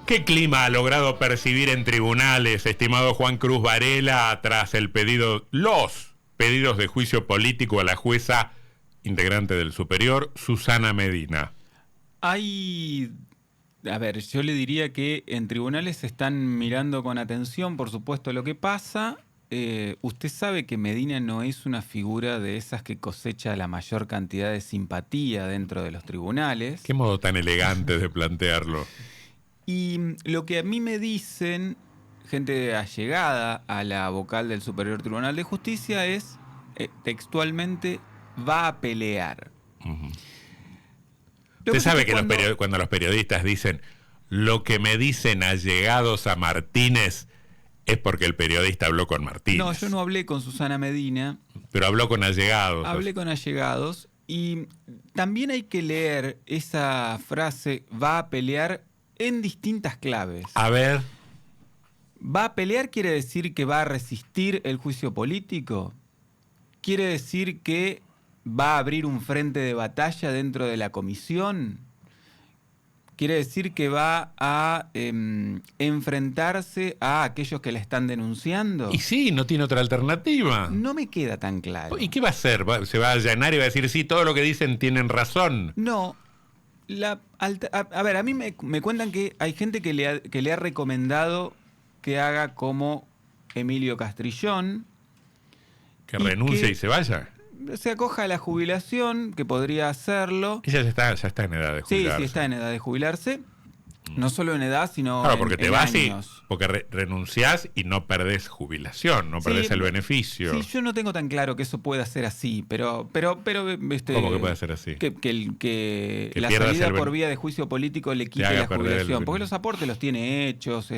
¿Qué clima ha logrado percibir en tribunales, estimado Juan Cruz Varela, tras los pedidos de juicio político a la jueza integrante del Superior, Susana Medina? Yo le diría que en tribunales se están mirando con atención, por supuesto, lo que pasa. Usted sabe que Medina no es una figura de esas que cosecha la mayor cantidad de simpatía dentro de los tribunales. Qué modo tan elegante de plantearlo. Y lo que a mí me dicen, gente allegada a la vocal del Superior Tribunal de Justicia, es textualmente, va a pelear. Uh-huh. Usted sabe que cuando los periodistas dicen lo que me dicen allegados a Martínez es porque el periodista habló con Martínez. No, yo no hablé con Susana Medina. Pero habló con allegados. Hablé con allegados. Y también hay que leer esa frase, va a pelear, en distintas claves. A ver. ¿Va a pelear quiere decir que va a resistir el juicio político? ¿Quiere decir que va a abrir un frente de batalla dentro de la comisión? ¿Quiere decir que va a enfrentarse a aquellos que la están denunciando? Y sí, no tiene otra alternativa. No me queda tan claro. ¿Y qué va a hacer? ¿Se va a allanar y va a decir, sí, todo lo que dicen tienen razón? No. A mí me cuentan que hay gente que le ha recomendado que haga como Emilio Castrillón. Que renuncie y se vaya. Se acoja a la jubilación, que podría hacerlo. Ella ya está en edad de jubilarse. Sí, está en edad de jubilarse. No solo en edad, sino claro, porque te vas años. Porque renunciás y no perdés jubilación, no perdés el beneficio. Sí, yo no tengo tan claro que eso pueda ser así, pero ¿Cómo que puede ser así? Que la salida por vía de juicio político le quite la jubilación, porque los aportes los tiene hechos.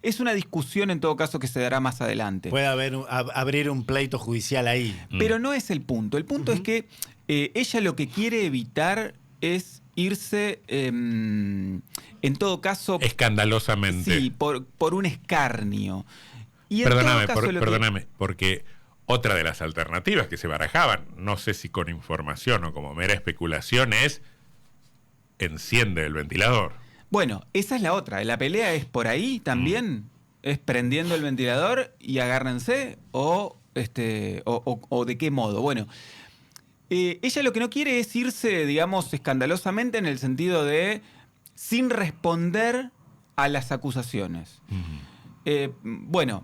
Es una discusión en todo caso que se dará más adelante. Puede abrir un pleito judicial ahí. Pero no es el punto. El punto es que ella lo que quiere evitar es irse, en todo caso... escandalosamente. Sí, por un escarnio. Y Perdóname, porque otra de las alternativas que se barajaban, no sé si con información o como mera especulación, es enciende el ventilador. Bueno, esa es la otra. La pelea es por ahí también. Es prendiendo el ventilador y agárrense o de qué modo. Bueno... ella lo que no quiere es irse, digamos, escandalosamente en el sentido de sin responder a las acusaciones. Bueno,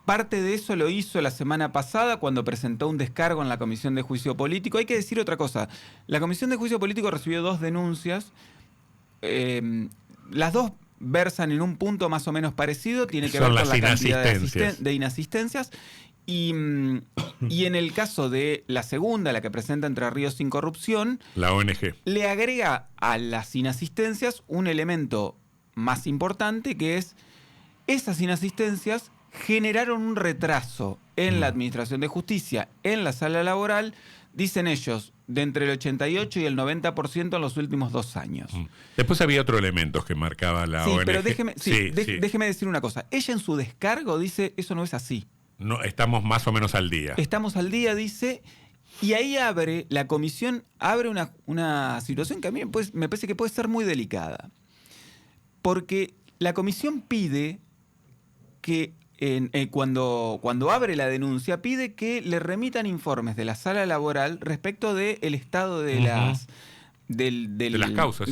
parte de eso lo hizo la semana pasada cuando presentó un descargo en la Comisión de Juicio Político. Hay que decir otra cosa. La Comisión de Juicio Político recibió 2 denuncias. Las 2 versan en un punto más o menos parecido. Tiene que ver con la cantidad de inasistencias. Y en el caso de la segunda, la que presenta Entre Ríos sin Corrupción, la ONG le agrega a las inasistencias un elemento más importante, que es esas inasistencias generaron un retraso en la Administración de Justicia, en la sala laboral, dicen ellos, de entre el 88 y el 90% en los últimos 2 años. Después había otro elemento que marcaba la ONG. Pero déjeme decir una cosa. Ella en su descargo dice, eso no es así. No, estamos más o menos al día. Estamos al día, dice, y ahí la comisión abre una situación que a mí me parece que puede ser muy delicada. Porque la comisión pide que, cuando abre la denuncia, pide que le remitan informes de la sala laboral respecto del estado de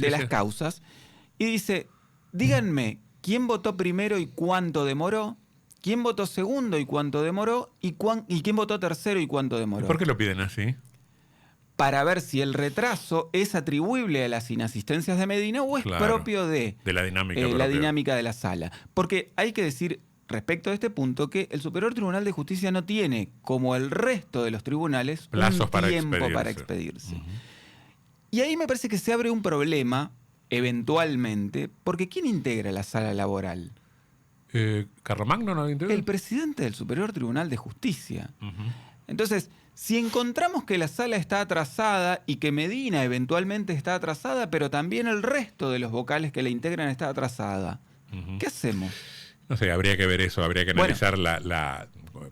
las causas. Y dice, díganme, ¿quién votó primero y cuánto demoró? ¿Quién votó segundo y cuánto demoró? ¿Y quién votó tercero y cuánto demoró? ¿Y por qué lo piden así? Para ver si el retraso es atribuible a las inasistencias de Medina o es propio de la dinámica de la sala. Porque hay que decir, respecto a este punto, que el Superior Tribunal de Justicia no tiene, como el resto de los tribunales, plazos un tiempo para expedirse. Y ahí me parece que se abre un problema, eventualmente, porque ¿quién integra la sala laboral? ¿Carlomagno no lo integra? El presidente del Superior Tribunal de Justicia. Entonces, si encontramos que la sala está atrasada y que Medina eventualmente está atrasada, pero también el resto de los vocales que la integran está atrasada, ¿qué hacemos? No sé, habría que ver eso, habría que analizar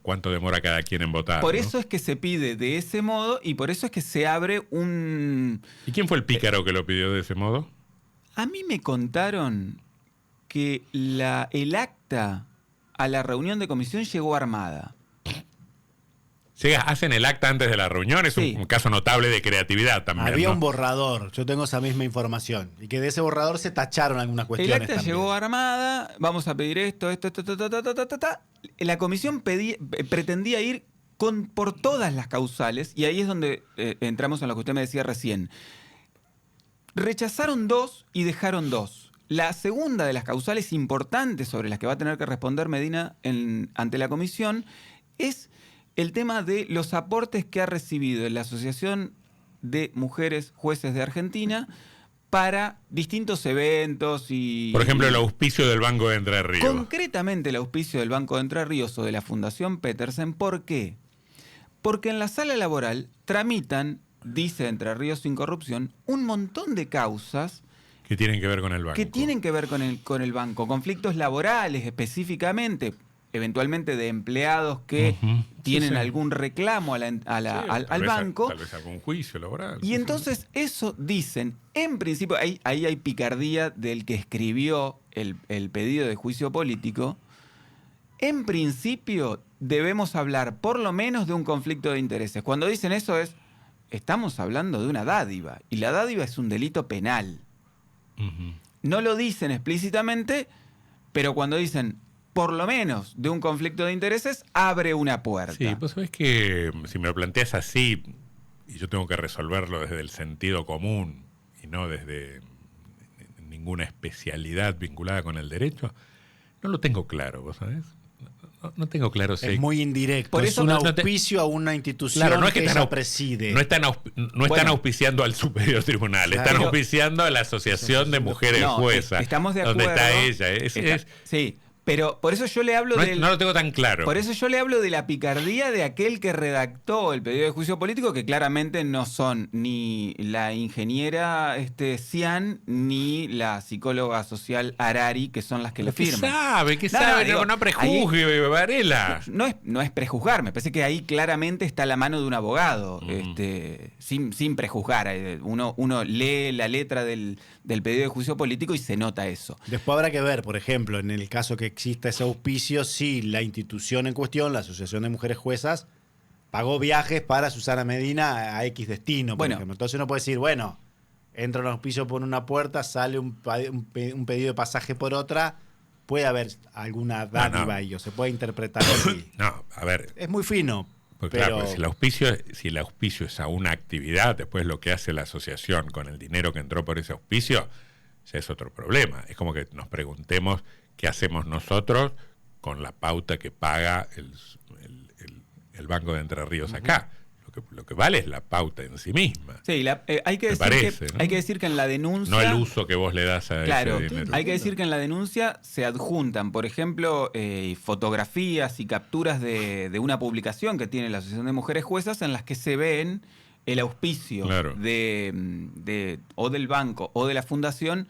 cuánto demora cada quien en votar. Por eso es que se pide de ese modo y por eso es que se abre un... ¿Y quién fue el pícaro que lo pidió de ese modo? A mí me contaron que el acta a la reunión de comisión llegó armada. Hacen el acta antes de la reunión, es Sí. un caso notable de creatividad también. Había ¿no? un borrador, yo tengo esa misma información. Y que de ese borrador se tacharon algunas El cuestiones acta también. llegó armada, vamos a pedir esto. La comisión pretendía ir por todas las causales, y ahí es donde entramos en lo que usted me decía recién. Rechazaron 2 y dejaron 2. La segunda de las causales importantes sobre las que va a tener que responder Medina ante la comisión es el tema de los aportes que ha recibido la Asociación de Mujeres Jueces de Argentina para distintos eventos y... Por ejemplo, el auspicio del Banco de Entre Ríos. Concretamente el auspicio del Banco de Entre Ríos o de la Fundación Petersen. ¿Por qué? Porque en la sala laboral tramitan, dice Entre Ríos Sin Corrupción, un montón de causas Que tienen que ver con el banco. que tienen que ver con el banco. Conflictos laborales específicamente, eventualmente de empleados que Ujú. tienen Sí, sí. algún reclamo Sí, al tal vez banco. Tal vez algún juicio laboral. Y entonces eso dicen, en principio, ahí hay picardía del que escribió el pedido de juicio político. En principio debemos hablar por lo menos de un conflicto de intereses. Cuando dicen eso estamos hablando de una dádiva, y la dádiva es un delito penal. Ujú. No lo dicen explícitamente, pero cuando dicen por lo menos de un conflicto de intereses, abre una puerta. Sí, vos sabés que si me lo planteas así, y yo tengo que resolverlo desde el sentido común y no desde ninguna especialidad vinculada con el derecho, no lo tengo claro, ¿vos sabés? No tengo claro si... Es muy indirecto. Por Es eso un no te- auspicio a una institución Claro, no es que que están ella preside. No están Bueno. auspiciando al Superior Tribunal, Claro. están Pero- auspiciando a la Asociación de Mujeres No, Juezas. estamos de acuerdo. Donde está ella. Sí, pero por eso yo le hablo del... No lo tengo tan claro. Por eso yo le hablo de la picardía de aquel que redactó el pedido de juicio político, que claramente no son ni la ingeniera Cian ni la psicóloga social Harari, que son las que le ¿Qué firman. sabe? ¿Qué No, sabe? digo, No prejuzgue, Varela. No es prejuzgar, me parece que ahí claramente está la mano de un abogado, sin prejuzgar. Uno lee la letra del pedido de juicio político y se nota eso. Después habrá que ver, por ejemplo, en el caso que exista ese auspicio, si la institución en cuestión, la Asociación de Mujeres Juezas, pagó viajes para Susana Medina a X destino, por Bueno. ejemplo. Entonces uno puede decir, bueno, entra un auspicio por una puerta, sale un pedido de pasaje por otra, puede haber alguna dádiva no. ahí, o se puede interpretar así. No, a ver. Es muy fino, Pues pero... claro, si el auspicio es a una actividad, después lo que hace la asociación con el dinero que entró por ese auspicio, ya es otro problema. Es como que nos preguntemos qué hacemos nosotros con la pauta que paga el Banco de Entre Ríos acá. Lo que vale es la pauta en sí misma. Sí, hay que Me decir parece, ¿no? hay que decir que en la denuncia... No el uso que vos le das a Claro, ese dinero. hay que decir que en la denuncia se adjuntan, por ejemplo, fotografías y capturas de una publicación que tiene la Asociación de Mujeres Juezas en las que se ven el auspicio Claro. o del banco o de la fundación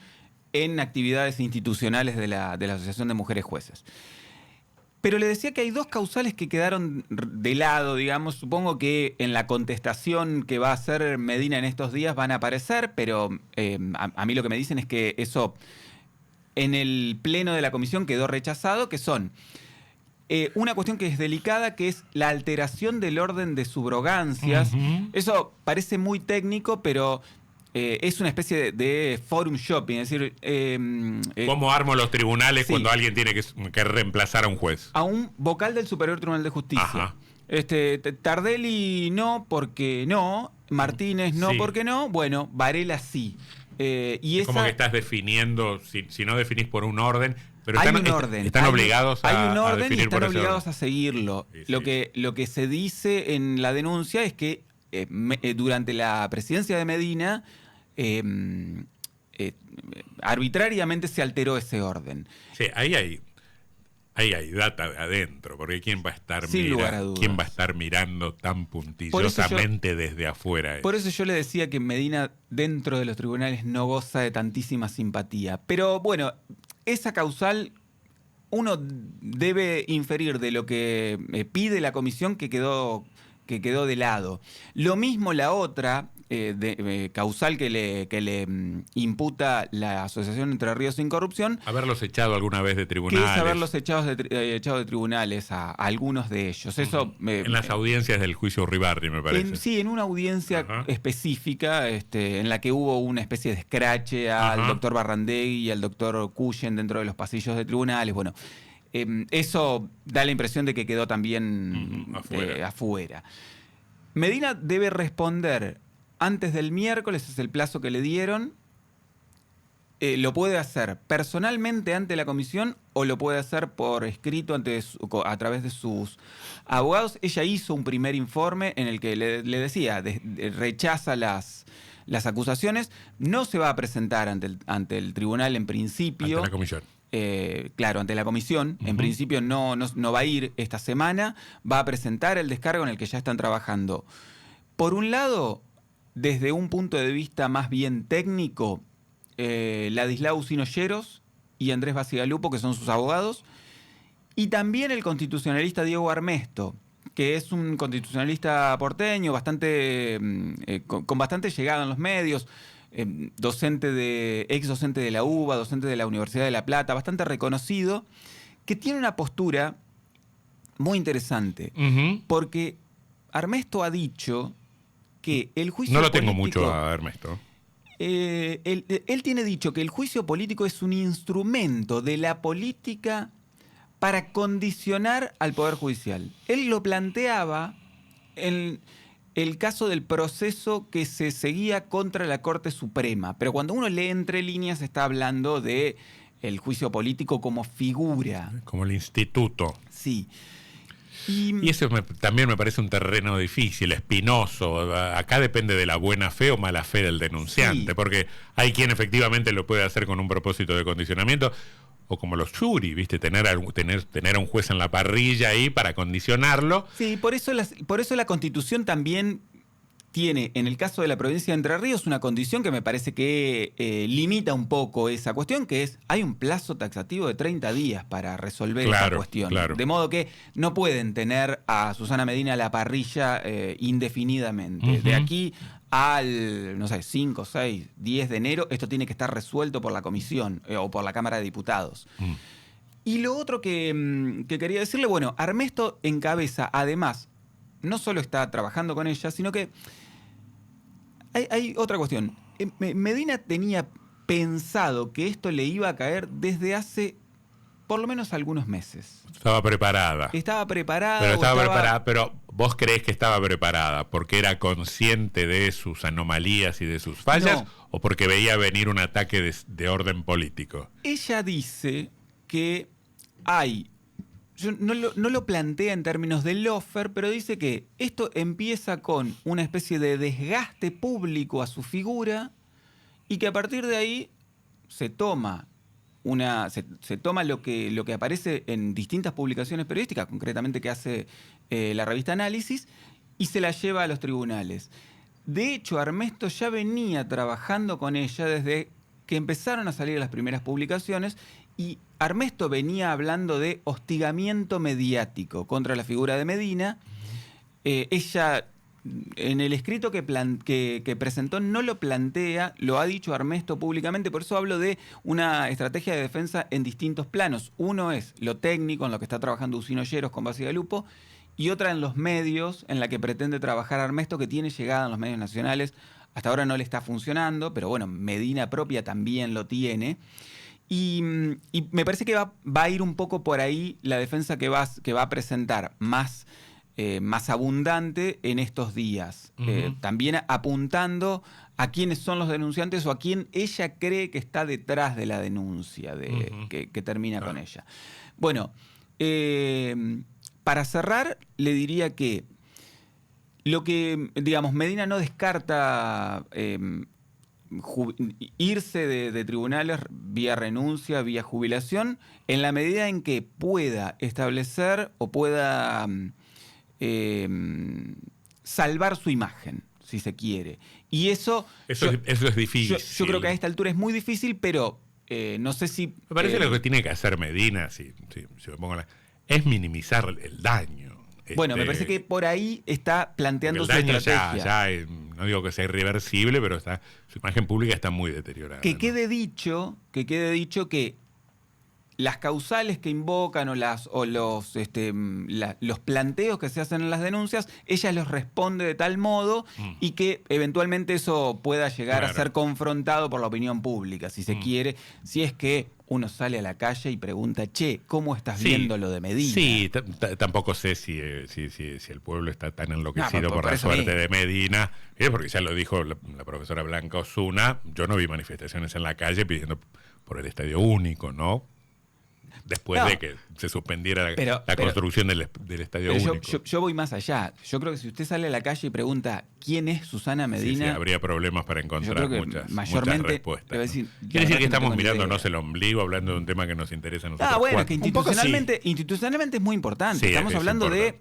en actividades institucionales de la Asociación de Mujeres Juezas. Pero le decía que hay 2 causales que quedaron de lado, digamos. Supongo que en la contestación que va a hacer Medina en estos días van a aparecer, pero a mí lo que me dicen es que eso en el pleno de la comisión quedó rechazado, que son una cuestión que es delicada, que es la alteración del orden de subrogancias. Ujú. Eso parece muy técnico, pero es una especie de forum shopping, es decir... ¿Cómo armo los tribunales sí. cuando alguien tiene que reemplazar a un juez? a un vocal del Superior Tribunal de Justicia. Ajá. Tardelli no, porque no. Martínez no, Sí. porque no. Bueno, Varela sí. Y Es como esa- que estás definiendo, si no definís por un orden, pero hay están, un orden. están Hay obligados hay a, un a orden y definir están por ese obligados orden. a seguirlo. Sí, Lo, sí. lo que se dice en la denuncia es que durante la presidencia de Medina arbitrariamente se alteró ese orden. Sí, ahí hay data adentro, porque ¿quién va a estar Sin lugar a dudas. quién va a estar mirando tan puntillosamente desde afuera? Por eso yo le decía que Medina dentro de los tribunales no goza de tantísima simpatía. Pero bueno, esa causal uno debe inferir de lo que pide la comisión que quedó de lado. Lo mismo la otra, causal que le imputa la Asociación Entre Ríos Sin Corrupción. Haberlos echado alguna vez de tribunales. Que es haberlos echado de tribunales a algunos de ellos. Eso en las audiencias del juicio Uribarri, me parece. Sí, en una audiencia específica en la que hubo una especie de escrache al doctor Barrandegui y al doctor Cuyen dentro de los pasillos de tribunales. Bueno, eso da la impresión de que quedó también afuera. Medina debe responder antes del miércoles, es el plazo que le dieron. Lo puede hacer personalmente ante la comisión o lo puede hacer por escrito a través de sus abogados. Ella hizo un primer informe en el que le decía, rechaza las acusaciones, no se va a presentar ante el tribunal en principio. Ante la comisión. Claro, ante la comisión. En principio no va a ir esta semana, va a presentar el descargo en el que ya están trabajando. Por un lado, desde un punto de vista más bien técnico, Ladislao Sinoyeros y Andrés Bacigalupo, que son sus abogados, y también el constitucionalista Diego Armesto, que es un constitucionalista porteño, con bastante llegada en los medios, ex docente de la UBA, docente de la Universidad de La Plata, bastante reconocido, que tiene una postura muy interesante, porque Armesto ha dicho que el juicio político... No lo político, tengo mucho a Armesto. Él tiene dicho que el juicio político es un instrumento de la política para condicionar al Poder Judicial. Él lo planteaba en el caso del proceso que se seguía contra la Corte Suprema. Pero cuando uno lee entre líneas está hablando de el juicio político como figura. Como el instituto. Sí. Y eso también me parece un terreno difícil, espinoso. Acá depende de la buena fe o mala fe del denunciante, porque hay quien efectivamente lo puede hacer con un propósito de condicionamiento, o como los jury, ¿viste? Tener a un juez en la parrilla ahí para condicionarlo. Sí, por eso la Constitución también tiene, en el caso de la provincia de Entre Ríos, una condición que me parece que limita un poco esa cuestión, que es, hay un plazo taxativo de 30 días para resolver esa cuestión. Claro. De modo que no pueden tener a Susana Medina a la parrilla indefinidamente. De aquí al, 5, 6, 10 de enero, esto tiene que estar resuelto por la comisión o por la Cámara de Diputados. Y lo otro que quería decirle, bueno, Armesto encabeza, además, no solo está trabajando con ella, sino que hay otra cuestión. Medina tenía pensado que esto le iba a caer desde hace por lo menos algunos meses. Estaba preparada. Pero ¿vos creés que estaba preparada porque era consciente de sus anomalías y de sus fallas? No. ¿O porque veía venir un ataque de orden político? Ella dice que no lo plantea en términos de lawfare, pero dice que esto empieza con una especie de desgaste público a su figura y que a partir de ahí se toma lo que aparece en distintas publicaciones periodísticas, concretamente que hace la revista Análisis, y se la lleva a los tribunales. De hecho, Armesto ya venía trabajando con ella desde que empezaron a salir las primeras publicaciones, y Armesto venía hablando de hostigamiento mediático contra la figura de Medina. Ella, en el escrito que presentó, no lo plantea, lo ha dicho Armesto públicamente, por eso hablo de una estrategia de defensa en distintos planos. Uno es lo técnico, en lo que está trabajando Sinoyeros con Bacigalupo, y otra en los medios, en la que pretende trabajar Armesto, que tiene llegada en los medios nacionales. Hasta ahora no le está funcionando, pero bueno, Medina propia también lo tiene. Y me parece que va a ir un poco por ahí la defensa que va a presentar más abundante en estos días. También apuntando a quiénes son los denunciantes o a quién ella cree que está detrás de la denuncia que termina con ella. Bueno, para cerrar, le diría que Medina no descarta irse de tribunales vía renuncia, vía jubilación, en la medida en que pueda establecer o pueda salvar su imagen, si se quiere. Y eso es difícil. Yo creo que a esta altura es muy difícil, pero no sé si... Me parece que lo que tiene que hacer Medina, si me pongo es minimizar el daño. Bueno, me parece que por ahí está planteando su estrategia. Ya no digo que sea irreversible, pero su imagen pública está muy deteriorada. Que ¿no? quede dicho que las causales que invocan o los planteos que se hacen en las denuncias, ella los responde de tal modo y que eventualmente eso pueda llegar a ser confrontado por la opinión pública, si se quiere, si es que uno sale a la calle y pregunta, che, ¿cómo estás viendo lo de Medina? Sí, tampoco sé si el pueblo está tan enloquecido por la eso suerte de Medina, porque ya lo dijo la profesora Blanca Osuna, yo no vi manifestaciones en la calle pidiendo por el estadio único, ¿no? Después de que se suspendiera la construcción del estadio único. Yo voy más allá. Yo creo que si usted sale a la calle y pregunta quién es Susana Medina... Sí, habría problemas para encontrar muchas respuestas. Decir, quiere decir que estamos mirándonos el ombligo, hablando de un tema que nos interesa a nosotros. Bueno, que institucionalmente es muy importante. Estamos hablando de...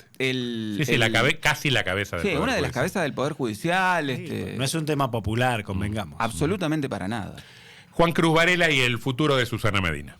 casi la cabeza del Poder una de las cabezas del Poder Judicial. No es un tema popular, convengamos. Absolutamente para nada. Juan Cruz Varela y el futuro de Susana Medina.